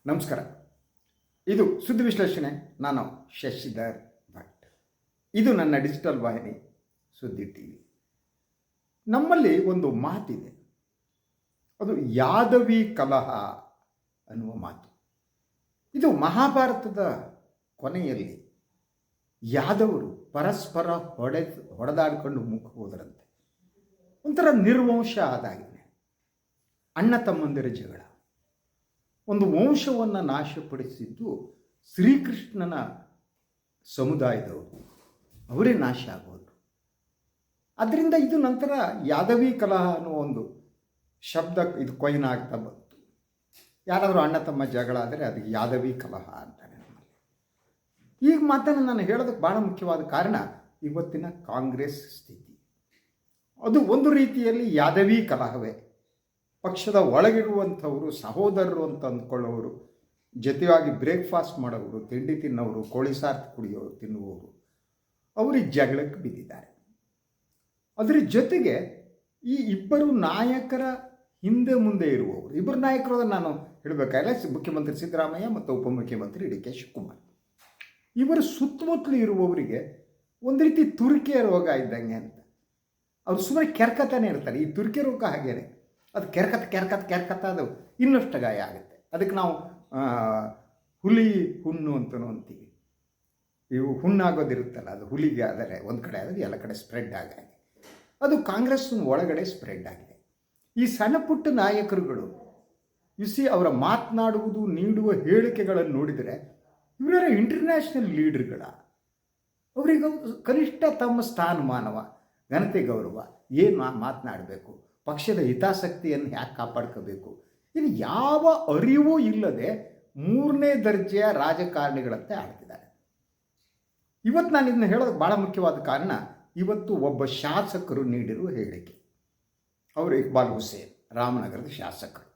ನಮಸ್ಕಾರ. ಇದು ಸುದ್ದಿ ವಿಶ್ಲೇಷಣೆ. ನಾನು ಶಶಿಧರ್ ಭಟ್. ಇದು ನನ್ನ ಡಿಜಿಟಲ್ ವಾಹಿನಿ ಸುದ್ದಿ ಟಿವಿ. ನಮ್ಮಲ್ಲಿ ಒಂದು ಮಾತಿದೆ, ಅದು ಯಾದವಿ ಕಲಹ ಅನ್ನುವ ಮಾತು. ಇದು ಮಹಾಭಾರತದ ಕೊನೆಯಲ್ಲಿ ಯಾದವರು ಪರಸ್ಪರ ಹೊಡೆದಾಡಿಕೊಂಡು ಮುಖ ಹೋದರಂತೆ. ಒಂಥರ ನಿರ್ವಂಶ ಆದಾಗಿದೆ. ಅಣ್ಣ ತಮ್ಮಂದಿರ ಜಗಳ ಒಂದು ವಂಶವನ್ನು ನಾಶಪಡಿಸಿದ್ದು ಶ್ರೀಕೃಷ್ಣನ ಸಮುದಾಯದವರು, ಅವರೇ ನಾಶ ಆಗೋದು. ಅದರಿಂದ ಇದು ನಂತರ ಯಾದವಿ ಕಲಹ ಅನ್ನೋ ಒಂದು ಶಬ್ದ ಇದು ಕೊಯ್ನ ಆಗ್ತಾ ಬಂತು. ಯಾರಾದರೂ ಅಣ್ಣ ತಮ್ಮ ಜಗಳ ಆದರೆ ಅದಕ್ಕೆ ಯಾದವಿ ಕಲಹ ಅಂತಾರೆ ನಮ್ಮಲ್ಲಿ. ಈಗ ಮಾತನ್ನು ನಾನು ಹೇಳೋದಕ್ಕೆ ಭಾಳ ಮುಖ್ಯವಾದ ಕಾರಣ ಇವತ್ತಿನ ಕಾಂಗ್ರೆಸ್ ಸ್ಥಿತಿ. ಅದು ಒಂದು ರೀತಿಯಲ್ಲಿ ಯಾದವಿ ಕಲಹವೇ. ಪಕ್ಷದ ಒಳಗಿರುವಂಥವರು ಸಹೋದರರು ಅಂತ ಅಂದ್ಕೊಳ್ಳೋರು, ಜೊತೆಯಾಗಿ ಬ್ರೇಕ್ಫಾಸ್ಟ್ ಮಾಡೋರು, ತಿಂಡಿ ತಿನ್ನೋರು, ಕೋಳಿ ಸಾರು ಕುಡಿಯೋರು, ತಿನ್ನುವವರು, ಅವರಿಗೆ ಜಗಳಕ್ಕೆ ಬಿದ್ದಿದ್ದಾರೆ. ಅದರ ಜೊತೆಗೆ ಈ ಇಬ್ಬರು ನಾಯಕರ ಹಿಂದೆ ಮುಂದೆ ಇರುವವರು, ಇಬ್ಬರು ನಾಯಕರು ನಾನು ಹೇಳಬೇಕಾದ್ರೆ ಮುಖ್ಯಮಂತ್ರಿ ಸಿದ್ದರಾಮಯ್ಯ ಮತ್ತು ಉಪಮುಖ್ಯಮಂತ್ರಿ ಡಿ ಕೆ ಶಿವಕುಮಾರ್, ಇವರ ಸುತ್ತಮುತ್ತಲು ಇರುವವರಿಗೆ ಒಂದು ರೀತಿ ತುರಿಕೆ ರೋಗ ಇದ್ದಂಗೆ ಅಂತ. ಅವರು ಸುಮ್ಮನೆ ಕೆರ್ಕತಾನೆ ಇರ್ತಾರೆ. ಈ ತುರಿಕೆ ರೋಗ ಹಾಗೇನೆ, ಅದು ಕೆರ್ಕತ್ತ ಅದು ಇನ್ನಷ್ಟು ಗಾಯ ಆಗುತ್ತೆ. ಅದಕ್ಕೆ ನಾವು ಹುಲಿ ಹುಣ್ಣು ಅಂತಲೂ ಅಂತೀವಿ. ಇವು ಹುಣ್ಣಾಗೋದಿರುತ್ತಲ್ಲ, ಅದು ಹುಲಿಗೆ ಆದರೆ ಒಂದು ಕಡೆ ಆದರೆ ಎಲ್ಲ ಕಡೆ ಸ್ಪ್ರೆಡ್ ಆಗಿ ಅದು ಕಾಂಗ್ರೆಸ್ ಒಳಗಡೆ ಸ್ಪ್ರೆಡ್ ಆಗಿದೆ. ಈ ಸಣ್ಣ ಪುಟ್ಟ ನಾಯಕರುಗಳು ಅವರ ಮಾತನಾಡುವುದು, ನೀಡುವ ಹೇಳಿಕೆಗಳನ್ನು ನೋಡಿದರೆ ಇವರ ಇಂಟರ್ನ್ಯಾಷನಲ್ ಲೀಡರ್ಗಳ, ಅವರಿಗೆ ಕನಿಷ್ಠ ತಮ್ಮ ಸ್ಥಾನಮಾನವ, ಘನತೆ, ಗೌರವ ಏನು ಮಾತನಾಡಬೇಕು, ಪಕ್ಷದ ಹಿತಾಸಕ್ತಿಯನ್ನು ಹ್ಯಾಕೆ ಕಾಪಾಡ್ಕೋಬೇಕು, ಇದು ಯಾವ ಅರಿವೂ ಇಲ್ಲದೆ ಮೂರನೇ ದರ್ಜೆಯ ರಾಜಕಾರಣಿಗಳಂತೆ ಆಡ್ತಿದ್ದಾರೆ. ಇವತ್ತು ನಾನು ಇದನ್ನು ಹೇಳೋದಕ್ಕೆ ಭಾಳ ಮುಖ್ಯವಾದ ಕಾರಣ, ಇವತ್ತು ಒಬ್ಬ ಶಾಸಕರು ನೀಡಿರುವ ಹೇಳಿಕೆ. ಅವರು ಇಕ್ಬಾಲ್ ಹುಸೇನ್, ರಾಮನಗರದ ಶಾಸಕರು.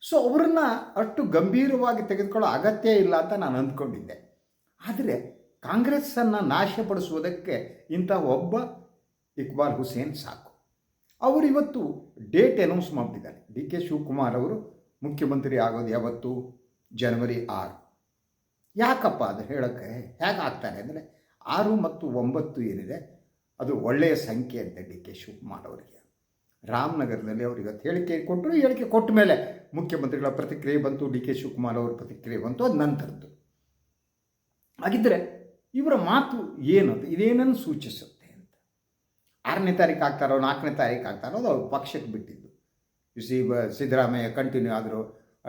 ಸೊ ಅವರನ್ನು ಅಷ್ಟು ಗಂಭೀರವಾಗಿ ತೆಗೆದುಕೊಳ್ಳೋ ಅಗತ್ಯ ಇಲ್ಲ ಅಂತ ನಾನು ಅಂದ್ಕೊಂಡಿದ್ದೆ. ಆದರೆ ಕಾಂಗ್ರೆಸ್ಸನ್ನು ನಾಶಪಡಿಸುವುದಕ್ಕೆ ಇಂಥ ಒಬ್ಬ ಇಕ್ಬಾಲ್ ಹುಸೇನ್ ಸಾಕು. ಅವರು ಇವತ್ತು ಡೇಟ್ ಅನೌನ್ಸ್ ಮಾಡಿದ್ದಾರೆ. ಡಿ ಕೆ ಶಿವಕುಮಾರ್ ಅವರು ಮುಖ್ಯಮಂತ್ರಿ ಆಗೋದು ಯಾವತ್ತು? ಜನವರಿ 6. ಯಾಕಪ್ಪ ಅದು ಹೇಳೋಕ್ಕೆ ಹೇಗೆ ಆಗ್ತಾರೆ ಅಂದರೆ 6 ಮತ್ತು 9 ಏನಿದೆ ಅದು ಒಳ್ಳೆಯ ಸಂಖ್ಯೆ ಅಂತ ಡಿ ಕೆ ಶಿವಕುಮಾರ್ ಅವರಿಗೆ. ರಾಮನಗರದಲ್ಲಿ ಅವರು ಇವತ್ತು ಹೇಳಿಕೆ ಕೊಟ್ಟರು. ಹೇಳಿಕೆ ಕೊಟ್ಟ ಮೇಲೆ ಮುಖ್ಯಮಂತ್ರಿಗಳ ಪ್ರತಿಕ್ರಿಯೆ ಬಂತು, ಡಿ ಕೆ ಶಿವಕುಮಾರ್ ಅವರ ಪ್ರತಿಕ್ರಿಯೆ ಬಂತು, ಅದು ನಂತರದ್ದು. ಹಾಗಿದ್ದರೆ ಇವರ ಮಾತು ಏನದು, ಇದೇನನ್ನು ಸೂಚಿಸುತ್ತೆ ಅಂತ? 6ನೇ ತಾರೀಕು ಆಗ್ತಾರೋ 4ನೇ ತಾರೀಕು ಆಗ್ತಾರೋ ಅದು ಅವ್ರ ಪಕ್ಷಕ್ಕೆ ಬಿಟ್ಟಿದ್ದು. ಸಿದ್ದರಾಮಯ್ಯ ಕಂಟಿನ್ಯೂ ಆದರೂ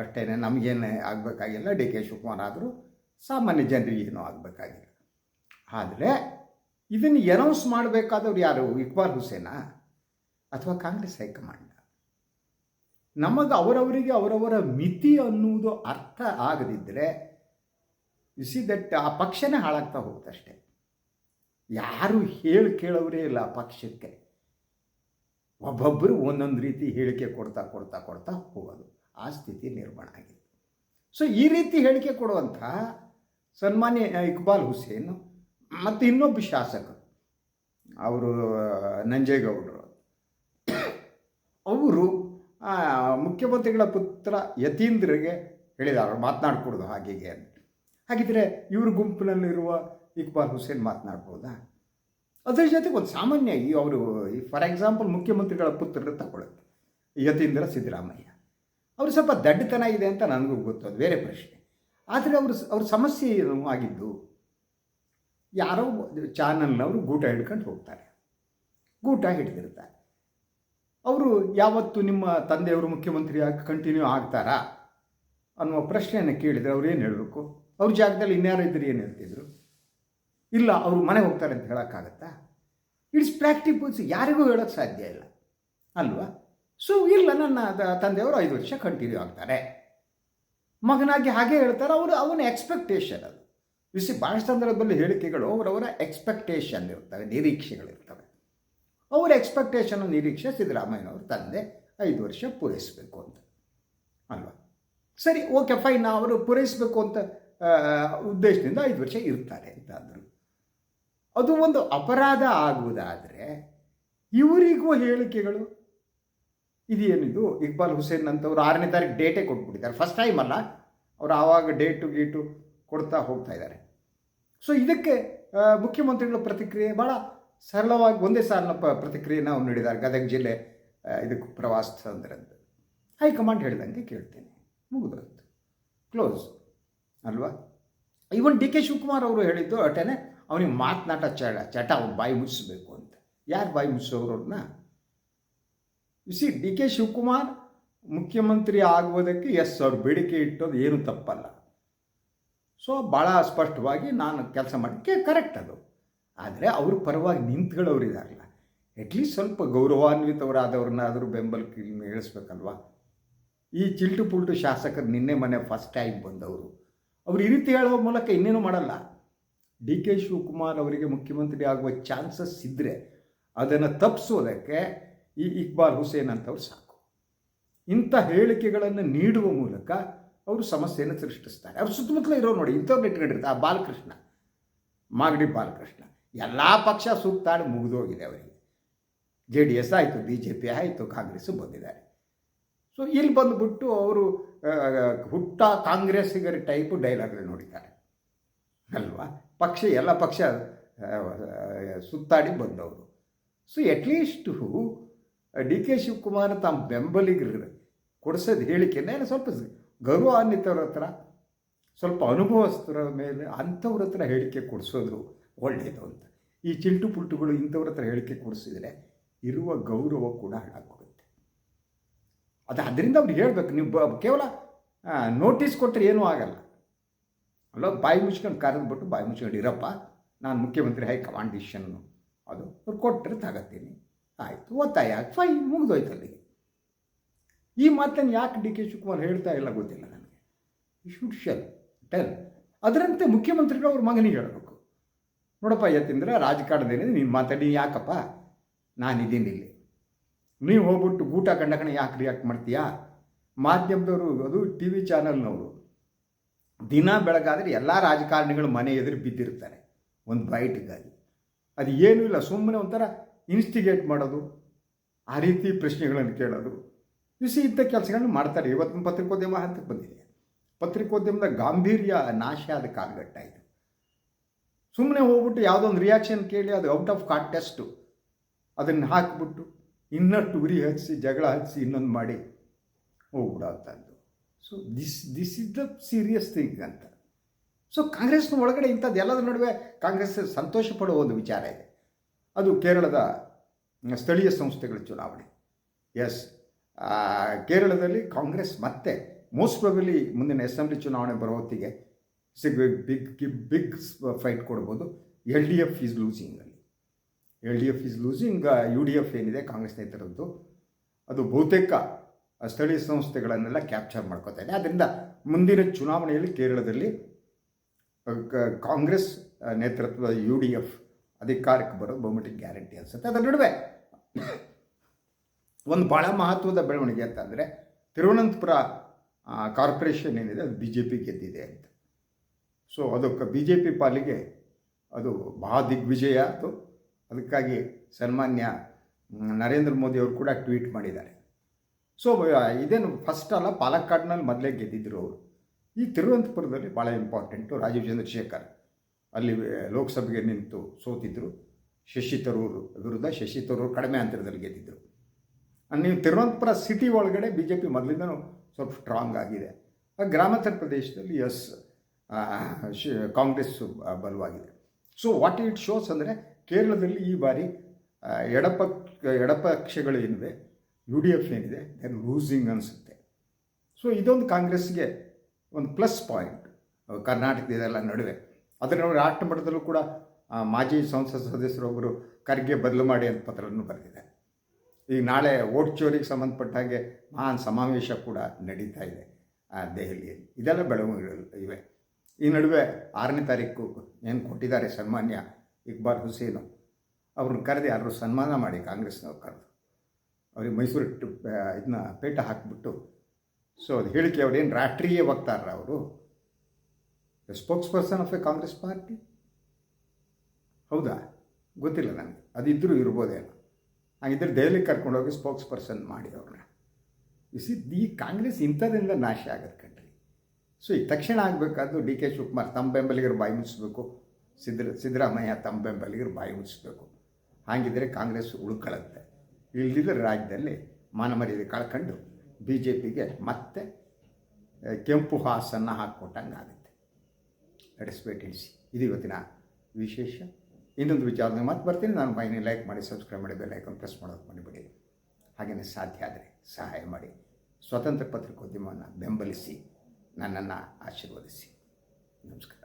ಅಷ್ಟೇ, ನಮಗೇನು ಆಗಬೇಕಾಗಿಲ್ಲ. ಡಿ ಕೆ ಶಿವಕುಮಾರ್ ಆದರೂ ಸಾಮಾನ್ಯ ಜನರಿಗೆ ಏನೂ ಆಗಬೇಕಾಗಿಲ್ಲ. ಆದರೆ ಇದನ್ನು ಅನೌನ್ಸ್ ಮಾಡಬೇಕಾದವ್ರು ಯಾರು? ಇಕ್ಬಾಲ್ ಹುಸೇನಾ ಅಥವಾ ಕಾಂಗ್ರೆಸ್ ಹೈಕಮಾಂಡ್? ನಮಗೆ ಅವರವರಿಗೆ ಅವರವರ ಮಿತಿ ಅನ್ನುವುದು ಅರ್ಥ ಆಗದಿದ್ದರೆ ದಟ್ ಆ ಪಕ್ಷನೇ ಹಾಳಾಗ್ತಾ ಹೋಗುತ್ತಷ್ಟೆ. ಯಾರು ಕೇಳೋರೇ ಇಲ್ಲ ಆ ಪಕ್ಷಕ್ಕೆ. ಒಬ್ಬೊಬ್ಬರು ಒಂದೊಂದು ರೀತಿ ಹೇಳಿಕೆ ಕೊಡ್ತಾ ಹೋಗೋದು, ಆ ಸ್ಥಿತಿ ನಿರ್ಮಾಣ ಆಗಿದೆ. ಸೊ ಈ ರೀತಿ ಹೇಳಿಕೆ ಕೊಡುವಂಥ ಸನ್ಮಾನ್ಯ ಇಕ್ಬಾಲ್ ಹುಸೇನ್ ಮತ್ತು ಇನ್ನೊಬ್ಬ ಶಾಸಕರು, ಅವರು ನಂಜೇಗೌಡರು, ಅವರು ಮುಖ್ಯಮಂತ್ರಿಗಳ ಪುತ್ರ ಯತೀಂದ್ರಿಗೆ ಹೇಳಿದ್ದಾರೆ ಮಾತನಾಡ್ಕೊಡೋದು ಹಾಗೆ ಅಂತ. ಹಾಗಿದ್ರೆ ಇವ್ರ ಗುಂಪಿನಲ್ಲಿರುವ ಇಕ್ಬಾಲ್ ಹುಸೇನ್ ಮಾತನಾಡ್ಬೋದಾ? ಅದರ ಜೊತೆಗೆ ಒಂದು ಸಾಮಾನ್ಯ ಅವರು ಫಾರ್ ಎಕ್ಸಾಂಪಲ್ ಮುಖ್ಯಮಂತ್ರಿಗಳ ಪುತ್ರರು ತಗೊಳ್ಳುತ್ತೆ, ಯತೀಂದ್ರ ಸಿದ್ದರಾಮಯ್ಯ. ಅವರು ಸ್ವಲ್ಪ ದಡ್ಡತನ ಇದೆ ಅಂತ ನನಗೂ ಗೊತ್ತು, ಅದು ಬೇರೆ ಪ್ರಶ್ನೆ. ಆದರೆ ಅವ್ರ ಸಮಸ್ಯೆ ಆಗಿದ್ದು, ಯಾರೋ ಚಾನಲ್ನವರು ಗೂಟ ಹಿಡ್ಕೊಂಡು ಹೋಗ್ತಾರೆ, ಗೂಟ ಹಿಡಿದಿರ್ತಾರೆ. ಅವರು ಯಾವತ್ತು ನಿಮ್ಮ ತಂದೆಯವರು ಮುಖ್ಯಮಂತ್ರಿಯಾಗಿ ಕಂಟಿನ್ಯೂ ಆಗ್ತಾರಾ ಅನ್ನುವ ಪ್ರಶ್ನೆಯನ್ನು ಕೇಳಿದರೆ ಅವ್ರು ಏನು ಹೇಳಬೇಕು? ಅವ್ರ ಜಾಗದಲ್ಲಿ ಇನ್ಯಾರು ಇದ್ದರೆ ಏನು ಹೇಳ್ತಿದ್ರು? ಇಲ್ಲ, ಅವರು ಮನೆಗೆ ಹೋಗ್ತಾರೆ ಅಂತ ಹೇಳೋಕ್ಕಾಗತ್ತಾ? ಇಟ್ಸ್ ಪ್ರಾಕ್ಟಿಕಲ್ಸ್, ಯಾರಿಗೂ ಹೇಳೋಕ್ಕೆ ಸಾಧ್ಯ ಇಲ್ಲ ಅಲ್ವಾ? ಸೊ ಇಲ್ಲ, ನನ್ನ ತಂದೆಯವರು 5 ವರ್ಷ ಕಂಟಿನ್ಯೂ ಆಗ್ತಾರೆ, ಮಗನಾಗಿ ಹಾಗೆ ಹೇಳ್ತಾರೆ. ಅವನ ಎಕ್ಸ್ಪೆಕ್ಟೇಷನ್ ಅದು. ಭಾಳ ಸಂದರ್ಭದಲ್ಲಿ ಹೇಳಿಕೆಗಳು ಅವರವರ ಎಕ್ಸ್ಪೆಕ್ಟೇಷನ್ ಇರ್ತವೆ, ನಿರೀಕ್ಷೆಗಳಿರ್ತವೆ. ಅವರ ಎಕ್ಸ್ಪೆಕ್ಟೇಷನ್ ನಿರೀಕ್ಷೆ ಸಿದ್ದರಾಮಯ್ಯನವ್ರ ತಂದೆ 5 ವರ್ಷ ಪೂರೈಸಬೇಕು ಅಂತ ಅಲ್ವಾ? ಸರಿ, ಓಕೆ, ಫೈನ್, ಅವರು ಪೂರೈಸಬೇಕು ಅಂತ ಉದ್ದೇಶದಿಂದ 5 ವರ್ಷ ಇರ್ತಾರೆ ಅಂತ ಅಂದರು. ಅದು ಒಂದು ಅಪರಾಧ ಆಗುವುದಾದರೆ ಇವರಿಗೂ ಹೇಳಿಕೆಗಳು ಇದೇನಿದು? ಇಕ್ಬಾಲ್ ಹುಸೇನ್ ಅಂತವ್ರು 6ನೇ ತಾರೀಕು ಡೇಟೇ ಕೊಟ್ಬಿಟ್ಟಿದ್ದಾರೆ. ಫಸ್ಟ್ ಟೈಮ್ ಅಲ್ಲ, ಅವರು ಆವಾಗ ಡೇಟು ಗೀಟು ಕೊಡ್ತಾ ಹೋಗ್ತಾ ಇದ್ದಾರೆ. ಸೊ ಇದಕ್ಕೆ ಮುಖ್ಯಮಂತ್ರಿಗಳ ಪ್ರತಿಕ್ರಿಯೆ ಭಾಳ ಸರಳವಾಗಿ ಒಂದೇ ಸಾಲಿನ ಪ್ರತಿಕ್ರಿಯೆನ ಅವ್ರು ನೀಡಿದ್ದಾರೆ. ಗದಗ ಜಿಲ್ಲೆ ಇದಕ್ಕೆ ಪ್ರವಾಸ ತಂದ್ರಂತ ಹೈಕಮಾಂಡ್ ಹೇಳಿದಂಗೆ ಕೇಳ್ತೇನೆ, ಮುಗಿದೋಯ್ತು, ಕ್ಲೋಸ್ ಅಲ್ವಾ. ಇವನ್ ಡಿ ಕೆ ಶಿವಕುಮಾರ್ ಅವರು ಹೇಳಿದ್ದು ಅಟೇನೆ ಅವನಿಗೆ ಮಾತನಾಟ ಚಟ ಅವ್ನು ಬಾಯಿ ಮುಚ್ಚಿಸ್ಬೇಕು ಅಂತ. ಯಾರು ಬಾಯಿ ಮುಚ್ಚಿಸೋರವ್ರನ್ನ? ಸಿ ಡಿ ಕೆ ಶಿವಕುಮಾರ್ ಮುಖ್ಯಮಂತ್ರಿ ಆಗುವುದಕ್ಕೆ ಅವ್ರು ಬೇಡಿಕೆ ಇಟ್ಟೋದು ಏನು ತಪ್ಪಲ್ಲ. ಸೊ ಭಾಳ ಸ್ಪಷ್ಟವಾಗಿ ನಾನು ಕೆಲಸ ಮಾಡೋಕ್ಕೆ ಕರೆಕ್ಟ್ ಅದು. ಆದರೆ ಅವ್ರ ಪರವಾಗಿ ನಿಂತ್ಕೊಳ್ಳೋರು ಇದಾರಲ್ಲ, ಅಟ್ಲೀಸ್ಟ್ ಸ್ವಲ್ಪ ಗೌರವಾನ್ವಿತವರಾದವ್ರನ್ನಾದರೂ ಬೆಂಬಲಕ್ಕೆ ಇಳಿಸ್ಬೇಕಲ್ವ. ಈ ಚಿಲ್ಟು ಪುಲ್ಟು ಶಾಸಕರು ನಿನ್ನೆ ಮನೆ ಫಸ್ಟ್ ಟೈಮ್ ಬಂದವರು, ಅವ್ರು ಈ ರೀತಿ ಹೇಳೋ ಮೂಲಕ ಇನ್ನೇನು ಮಾಡಲ್ಲ. ಡಿ ಕೆ ಶಿವಕುಮಾರ್ ಅವರಿಗೆ ಮುಖ್ಯಮಂತ್ರಿ ಆಗುವ ಚಾನ್ಸಸ್ ಇದ್ದರೆ ಅದನ್ನು ತಪ್ಪಿಸೋದಕ್ಕೆ ಈ ಇಕ್ಬಾಲ್ ಹುಸೇನ್ ಅಂತವ್ರು ಸಾಕು. ಇಂಥ ಹೇಳಿಕೆಗಳನ್ನು ನೀಡುವ ಮೂಲಕ ಅವರು ಸಮಸ್ಯೆಯನ್ನು ಸೃಷ್ಟಿಸ್ತಾರೆ. ಅವ್ರು ಸುತ್ತಮುತ್ತಲೇ ಇರೋ ನೋಡಿ ಇಂಥವ್ರನ್ನ ಇಟ್ಕೊಂಡಿರ್ತಾರೆ. ಆ ಬಾಲಕೃಷ್ಣ, ಮಾಗಡಿ ಬಾಲಕೃಷ್ಣ, ಎಲ್ಲ ಪಕ್ಷ ಸುತ್ತಾಡಿ ಮುಗಿದೋಗಿದೆ ಅವರಿಗೆ. JDS ಆಯಿತು, BJP ಆಯಿತು, ಕಾಂಗ್ರೆಸ್ಸು ಬಂದಿದ್ದಾರೆ. ಸೊ ಇಲ್ಲಿ ಬಂದುಬಿಟ್ಟು ಅವರು ಹುಟ್ಟ ಕಾಂಗ್ರೆಸ್ಸಿಗರ ಟೈಪು ಡೈಲಾಗ್ಗಳು ನೋಡಿದ್ದಾರೆ ಅಲ್ವಾ. ಎಲ್ಲ ಪಕ್ಷ ಸುತ್ತಾಡಿ ಬಂದವರು. So at least D K Shivakumar ತಮ್ಮ ಬೆಂಬಲಿಗರು ಕೊಡಿಸೋದು ಹೇಳಿಕೆನೇ ಸ್ವಲ್ಪ ಗೌರವಾನ್ವಿತವ್ರ ಹತ್ರ, ಸ್ವಲ್ಪ ಅನುಭವಸ್ಥರ ಮೇಲೆ ಅಂಥವ್ರ ಹತ್ರ ಹೇಳಿಕೆ ಕೊಡಿಸೋದು ಒಳ್ಳೆಯದು ಅಂತ. ಈ ಚಿಲ್ಟು ಪುಲ್ಟುಗಳು ಇಂಥವ್ರ ಹತ್ರ ಹೇಳಿಕೆ ಕೊಡಿಸಿದರೆ ಇರುವ ಗೌರವ ಕೂಡ ಹಾಳಾಗೋಗುತ್ತೆ. ಅದರಿಂದ ಅವ್ರು ಹೇಳಬೇಕು. ನೀವು ಕೇವಲ ನೋಟಿಸ್ ಕೊಟ್ಟರೆ ಏನೂ ಆಗಲ್ಲ ಅಲ್ಲ. ಬಾಯಿ ಮುಚ್ಕೊಂಡು ಕರೆದ್ಬಿಟ್ಟು ಬಾಯಿ ಮುಚ್ಕೊಂಡು ಇರಪ್ಪ, ನಾನು ಮುಖ್ಯಮಂತ್ರಿ ಹೈಕಮಾಂಡ್ ಡಿಸಿಷನ್ನು ಅದು ಅವ್ರು ಕೊಟ್ಟರೆ ತಗೋತೀನಿ, ಆಯಿತು, ಒತ್ತಾಯ ಫೈನ್, ಮುಗಿದೋಯ್ತು ಅಲ್ಲಿಗೆ. ಈ ಮಾತನ್ನು ಯಾಕೆ ಡಿ ಕೆ ಶಿವಕುಮಾರ್ ಹೇಳ್ತಾ ಇಲ್ಲ ಗೊತ್ತಿಲ್ಲ ನನಗೆ. Should shell tell. ಅದರಂತೆ ಮುಖ್ಯಮಂತ್ರಿಗಳು ಅವ್ರ ಮಗನಿಗೆ ಹೇಳಬೇಕು, ನೋಡಪ್ಪ ಎತ್ತಿಂದ್ರೆ ರಾಜಕಾರಣದೇನಿದೆ, ನೀನು ಮಾತಾಡಿ, ಯಾಕಪ್ಪ ನಾನಿದ್ದೀನಿ ಇಲ್ಲಿ, ನೀವು ಹೋಗ್ಬಿಟ್ಟು ಗೂಟ ಕಂಡಕಣ ಯಾಕೆ ರಿಯಾಕ್ಟ್ ಮಾಡ್ತೀಯಾ? ಮಾಧ್ಯಮದವರು, ಅದು TV ಚಾನಲ್ನವರು ದಿನ ಬೆಳಗಾದರೆ ಎಲ್ಲ ರಾಜಕಾರಣಿಗಳು ಮನೆ ಎದುರು ಬಿದ್ದಿರ್ತಾರೆ ಒಂದು ಬೈಟ್ಗಾಗಿ. ಅದು ಏನೂ ಇಲ್ಲ, ಸುಮ್ಮನೆ ಒಂಥರ ಇನ್ಸ್ಟಿಗೇಟ್ ಮಾಡೋದು, ಆ ರೀತಿ ಪ್ರಶ್ನೆಗಳನ್ನು ಕೇಳೋದು, ಇಂಥ ಕೆಲಸಗಳನ್ನು ಮಾಡ್ತಾರೆ. ಇವತ್ತಿನ ಪತ್ರಿಕೋದ್ಯಮ ಹಂತಕ್ಕೆ ಬಂದಿದೆ. ಪತ್ರಿಕೋದ್ಯಮದ ಗಾಂಭೀರ್ಯ ನಾಶ ಆದ ಕಾಲಘಟ್ಟ ಇದು. ಸುಮ್ಮನೆ ಹೋಗ್ಬಿಟ್ಟು ಯಾವುದೊಂದು ರಿಯಾಕ್ಷನ್ ಕೇಳಿ ಅದು ಔಟ್ ಆಫ್ ಕಾಂಟೆಸ್ಟು ಅದನ್ನು ಹಾಕಿಬಿಟ್ಟು ಇನ್ನಷ್ಟು ಉರಿ ಹಚ್ಚಿ ಜಗಳ ಹಚ್ಚಿ ಇನ್ನೊಂದು ಮಾಡಿ ಹೋಗ್ಬಿಡೋಂಥದ್ದು. So this is the serious thing ಅಂತ. ಸೊ ಕಾಂಗ್ರೆಸ್ನ ಒಳಗಡೆ ಇಂಥದ್ದು ಎಲ್ಲದರ ನಡುವೆ ಕಾಂಗ್ರೆಸ್ ಸಂತೋಷ ಪಡುವ ಒಂದು ವಿಚಾರ ಇದೆ. ಅದು ಕೇರಳದ ಸ್ಥಳೀಯ ಸಂಸ್ಥೆಗಳ ಚುನಾವಣೆ. ಎಸ್, ಕೇರಳದಲ್ಲಿ ಕಾಂಗ್ರೆಸ್ ಮತ್ತೆ ಮೋಸ್ಟ್ ಪ್ರಾಬಲಿ ಮುಂದಿನ ಅಸೆಂಬ್ಲಿ ಚುನಾವಣೆ ಬರೋ ಹೊತ್ತಿಗೆ ಬಿಗ್ ಫೈಟ್ ಕೊಡ್ಬೋದು. LDF is losing. LDF is losing. UDF ಏನಿದೆ ಕಾಂಗ್ರೆಸ್ ನೇತೃತ್ವದ್ದು, ಅದು ಬಹುತೇಕ ಸ್ಥಳೀಯ ಸಂಸ್ಥೆಗಳನ್ನೆಲ್ಲ ಕ್ಯಾಪ್ಚರ್ ಮಾಡ್ಕೋತಾ ಇದೆ. ಆದ್ದರಿಂದ ಮುಂದಿನ ಚುನಾವಣೆಯಲ್ಲಿ ಕೇರಳದಲ್ಲಿ ಕಾಂಗ್ರೆಸ್ ನೇತೃತ್ವದ UDF ಅಧಿಕಾರಕ್ಕೆ ಬರೋದು ಬಹುಮಟ್ಟಿಗೆ ಗ್ಯಾರಂಟಿ ಅನಿಸುತ್ತೆ. ಅದರ ನಡುವೆ ಒಂದು ಭಾಳ ಮಹತ್ವದ ಬೆಳವಣಿಗೆ ಅಂತಂದರೆ ತಿರುವನಂತಪುರ ಕಾರ್ಪೊರೇಷನ್ ಏನಿದೆ ಅದು BJP ಗೆದ್ದಿದೆ ಅಂತ. ಸೊ ಅದಕ್ಕೆ BJP ಪಾಲಿಗೆ ಅದು ಮಹಾ ದಿಗ್ವಿಜಯ ಅದು. ಅದಕ್ಕಾಗಿ ಸನ್ಮಾನ್ಯ ನರೇಂದ್ರ ಮೋದಿ ಅವರು ಕೂಡ ಟ್ವೀಟ್ ಮಾಡಿದ್ದಾರೆ. ಸೊ ಇದೇನು ಫಸ್ಟ್ ಅಲ್ಲ, ಪಾಲಕ್ಕಾಡ್ನಲ್ಲಿ ಮೊದಲೇ ಗೆದ್ದಿದ್ದರು ಅವರು. ಈ ತಿರುವನಂತಪುರದಲ್ಲಿ ಭಾಳ ಇಂಪಾರ್ಟೆಂಟು. ರಾಜೀವ್ ಚಂದ್ರಶೇಖರ್ ಅಲ್ಲಿ ಲೋಕಸಭೆಗೆ ನಿಂತು ಸೋತಿದ್ದರು. ಶಶಿ ತರೂರು ವಿರುದ್ಧ ಶಶಿ ತರೂರು ಕಡಿಮೆ ಅಂತರದಲ್ಲಿ ಗೆದ್ದಿದ್ದರು. ನೀವು ತಿರುವನಂತಪುರ ಸಿಟಿ ಒಳಗಡೆ BJP ಮೊದಲಿಂದನೂ ಸ್ವಲ್ಪ ಸ್ಟ್ರಾಂಗ್ ಆಗಿದೆ. ಗ್ರಾಮಾಂತರ ಪ್ರದೇಶದಲ್ಲಿ ಕಾಂಗ್ರೆಸ್ ಬಲವಾಗಿದೆ. ಸೊ ವಾಟ್ ಇಟ್ ಶೋಸ್ ಅಂದರೆ ಕೇರಳದಲ್ಲಿ ಈ ಬಾರಿ ಎಡಪಕ್ಷಗಳು ಏನಿದೆ, UDF ಏನಿದೆ, ದೇ ಲೂಸಿಂಗ್ ಅನಿಸುತ್ತೆ. ಸೊ ಇದೊಂದು ಕಾಂಗ್ರೆಸ್ಗೆ ಒಂದು ಪ್ಲಸ್ ಪಾಯಿಂಟ್ ಕರ್ನಾಟಕದೆಲ್ಲ ನಡುವೆ. ಅದರ ರಾಷ್ಟ್ರ ಮಟ್ಟದಲ್ಲೂ ಕೂಡ ಮಾಜಿ ಸಂಸತ್ ಸದಸ್ಯರೊಬ್ಬರು ಖರ್ಗೆ ಬದಲು ಮಾಡಿ ಅಂತ ಪತ್ರವನ್ನು ಬರೆದಿದ್ದಾರೆ. ಈಗ ನಾಳೆ ವೋಟ್ ಚೋರಿಗೆ ಸಂಬಂಧಪಟ್ಟ ಹಾಗೆ ಮಹಾನ್ ಸಮಾವೇಶ ಕೂಡ ನಡೀತಾ ಇದೆ ದೆಹಲಿಯಲ್ಲಿ. ಇದೆಲ್ಲ ಬೆಳವಣಿಗೆಗಳು ಇವೆ. ಈ ನಡುವೆ 6ನೇ ತಾರೀಕು ಏನು ಕೊಟ್ಟಿದ್ದಾರೆ ಸನ್ಮಾನ್ಯ ಇಕ್ಬಾಲ್ ಹುಸೇನು ಅವ್ರನ್ನ ಕರೆದು ಯಾರು ಸನ್ಮಾನ ಮಾಡಿ, ಕಾಂಗ್ರೆಸ್ನವ್ರು ಕರೆದು ಅವ್ರಿಗೆ ಮೈಸೂರು ಇದನ್ನ ಪೇಟ ಹಾಕಿಬಿಟ್ಟು. ಸೊ ಅದು ಹೇಳಿಕೆ ಅವ್ರೇನು ರಾಷ್ಟ್ರೀಯ ವಕ್ತಾರರ ಅವರು, spokes person of A Congress party, ಹೌದಾ ಗೊತ್ತಿಲ್ಲ ನನಗೆ, ಅದಿದ್ದರೂ ಇರ್ಬೋದೇನೋ. ಹಾಗಿದ್ದರೆ ದೆಹಲಿಗೆ ಕರ್ಕೊಂಡೋಗಿ ಸ್ಪೋಕ್ಸ್ ಪರ್ಸನ್ ಮಾಡಿ ಅವ್ರನ್ನ. ಈ ಕಾಂಗ್ರೆಸ್ ಇಂಥದ್ರಿಂದ ನಾಶ ಆಗೋದು ಕಂಡ್ರಿ. ಸೊ ಈಗ ತಕ್ಷಣ ಆಗಬೇಕಾದ್ದು ಡಿ ಕೆ ಶಿವಕುಮಾರ್ ತಮ್ಮ ಬೆಂಬಲಿಗರು ಬಾಯಿ ಮುಚ್ಚಿಸ್ಬೇಕು, ಸಿದ್ದರಾಮಯ್ಯ ತಮ್ಮ ಬೆಂಬಲಿಗರು ಬಾಯಿ ಮುಚ್ಚಿಸ್ಬೇಕು. ಹಾಗಿದ್ದರೆ ಕಾಂಗ್ರೆಸ್ ಉಳ್ಕೊಳ್ಳುತ್ತೆ. ಇಲ್ಲದಿದ್ದರೆ ರಾಜ್ಯದಲ್ಲಿ ಮಾನಮರ್ಯಾದೆ ಕಳ್ಕೊಂಡು ಬಿ ಜೆ ಪಿಗೆ ಮತ್ತೆ ಕೆಂಪು ಹಾಸನ್ನು ಹಾಕ್ಕೊಟ್ಟಂಗೆ ಆಗುತ್ತೆ. ಲೆಟ್ಸ್ ಇದು ಇವತ್ತಿನ ವಿಶೇಷ. ಇನ್ನೊಂದು ವಿಚಾರದಲ್ಲಿ ಮತ್ತೆ ಬರ್ತೀನಿ. ನಾನು ಬಾಯಿನಿ ಲೈಕ್ ಮಾಡಿ, ಸಬ್ಸ್ಕ್ರೈಬ್ ಮಾಡಿ, ಬೆಲ್ ಐಕಾನ್ ಪ್ರೆಸ್ ಮಾಡೋದು ಮಾಡಿಬಿಡಿ. ಹಾಗೆಯೇ ಸಾಧ್ಯ ಆದರೆ ಸಹಾಯ ಮಾಡಿ. ಸ್ವತಂತ್ರ ಪತ್ರಿಕೋದ್ಯಮವನ್ನು ಬೆಂಬಲಿಸಿ, ನನ್ನನ್ನು ಆಶೀರ್ವದಿಸಿ. ನಮಸ್ಕಾರ.